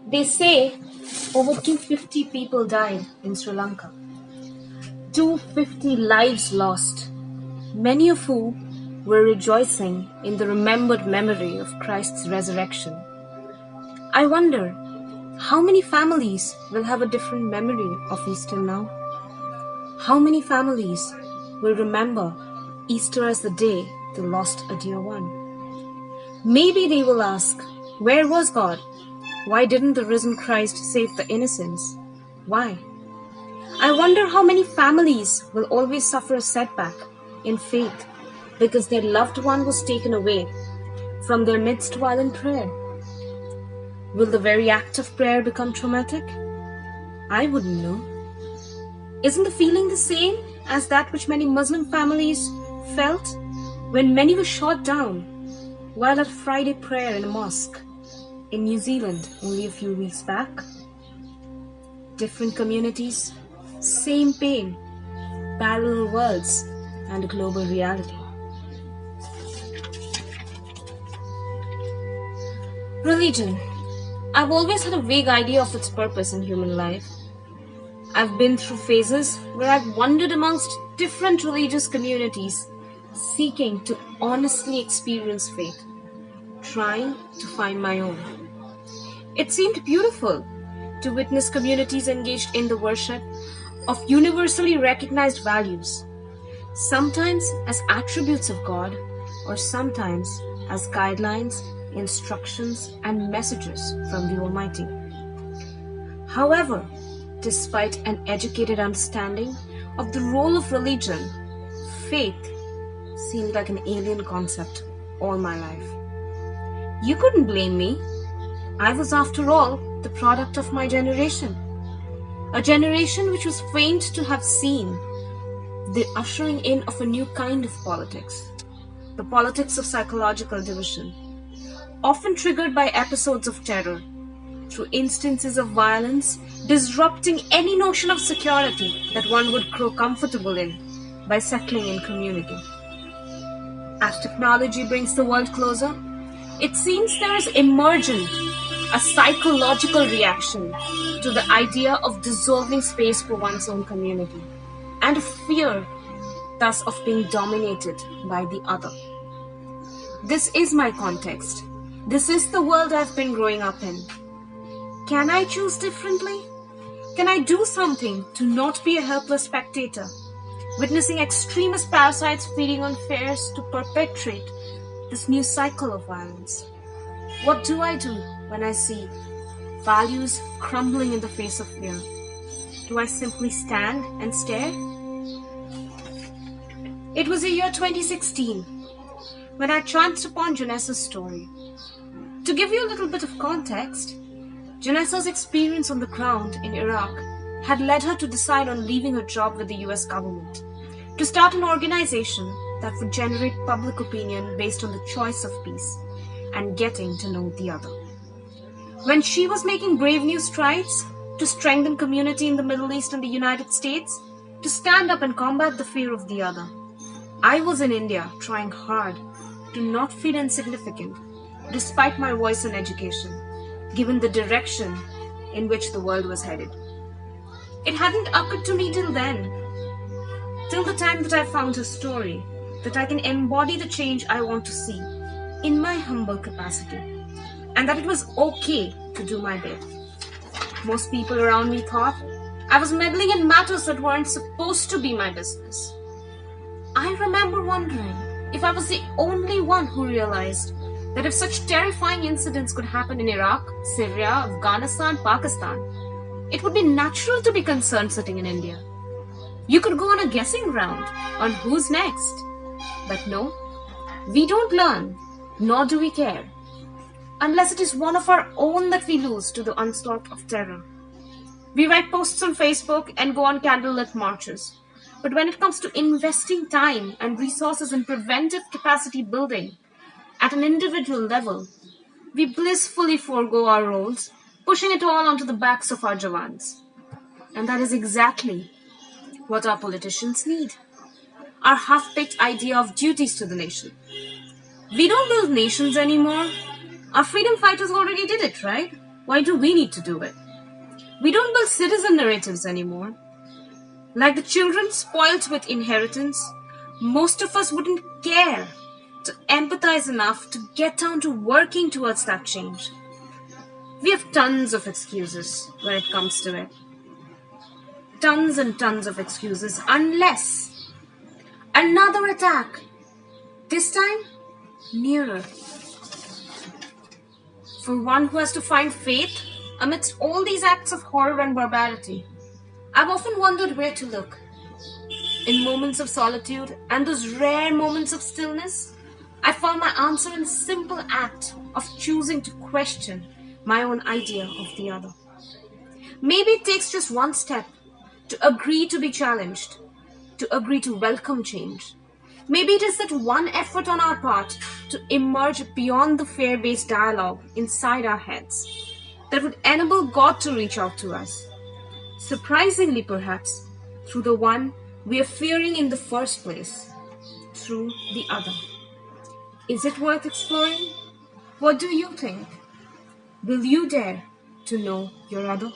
They say over 250 people died in Sri Lanka. 250 lives lost, many of whom were rejoicing in the remembered memory of Christ's resurrection. I wonder how many families will have a different memory of Easter now? How many families will remember Easter as the day they lost a dear one? Maybe they will ask, where was God? Why didn't the risen Christ save the innocents? Why? I wonder how many families will always suffer a setback in faith because their loved one was taken away from their midst while in prayer. Will the very act of prayer become traumatic? I wouldn't know. Isn't the feeling the same as that which many Muslim families felt when many were shot down while at Friday prayer in a mosque in New Zealand only a few weeks back? Different communities, same pain, parallel worlds, and a global reality. Religion. I've always had a vague idea of its purpose in human life. I've been through phases where I've wandered amongst different religious communities, seeking to honestly experience faith, trying to find my own. It seemed beautiful to witness communities engaged in the worship of universally recognized values, sometimes as attributes of God, or sometimes as guidelines, instructions, and messages from the Almighty. However, despite an educated understanding of the role of religion, faith seemed like an alien concept all my life. You couldn't blame me. I was, after all, the product of my generation. A generation which was famed to have seen the ushering in of a new kind of politics, the politics of psychological division, often triggered by episodes of terror, through instances of violence, disrupting any notion of security that one would grow comfortable in by settling in community. As technology brings the world closer, it seems there is emergent a psychological reaction to the idea of dissolving space for one's own community, and a fear, thus, of being dominated by the other. This is my context. This is the world I've been growing up in. Can I choose differently? Can I do something to not be a helpless spectator, witnessing extremist parasites feeding on fears to perpetrate this new cycle of violence? What do I do when I see values crumbling in the face of fear? Do I simply stand and stare? It was the year 2016 when I chanced upon Janessa's story. To give you a little bit of context, Janessa's experience on the ground in Iraq had led her to decide on leaving her job with the US government to start an organization that would generate public opinion based on the choice of peace and getting to know the other. When she was making brave new strides to strengthen community in the Middle East and the United States, to stand up and combat the fear of the other, I was in India trying hard to not feel insignificant despite my voice and education, given the direction in which the world was headed. It hadn't occurred to me till then, till the time that I found her story, that I can embody the change I want to see in my humble capacity, and that it was okay to do my bit. Most people around me thought I was meddling in matters that weren't supposed to be my business. I remember wondering if I was the only one who realized that if such terrifying incidents could happen in Iraq, Syria, Afghanistan, Pakistan, it would be natural to be concerned sitting in India. You could go on a guessing round on who's next. But no, we don't learn, nor do we care, unless it is one of our own that we lose to the onslaught of terror. We write posts on Facebook and go on candlelit marches. But when it comes to investing time and resources in preventive capacity building at an individual level, we blissfully forego our roles, pushing it all onto the backs of our Jawans. And that is exactly what our politicians need. Our half-baked idea of duties to the nation. We don't build nations anymore. Our freedom fighters already did it, right? Why do we need to do it? We don't build citizen narratives anymore. Like the children spoilt with inheritance, most of us wouldn't care to empathize enough to get down to working towards that change. We have tons of excuses when it comes to it. Tons and tons of excuses, unless another attack, this time nearer. For one who has to find faith amidst all these acts of horror and barbarity, I've often wondered where to look. In moments of solitude and those rare moments of stillness, I found my answer in the simple act of choosing to question my own idea of the other. Maybe it takes just one step to agree to be challenged, to agree to welcome change. Maybe it is that one effort on our part to emerge beyond the fear-based dialogue inside our heads that would enable God to reach out to us. Surprisingly, perhaps, through the one we are fearing in the first place, through the other. Is it worth exploring? What do you think? Will you dare to know your other?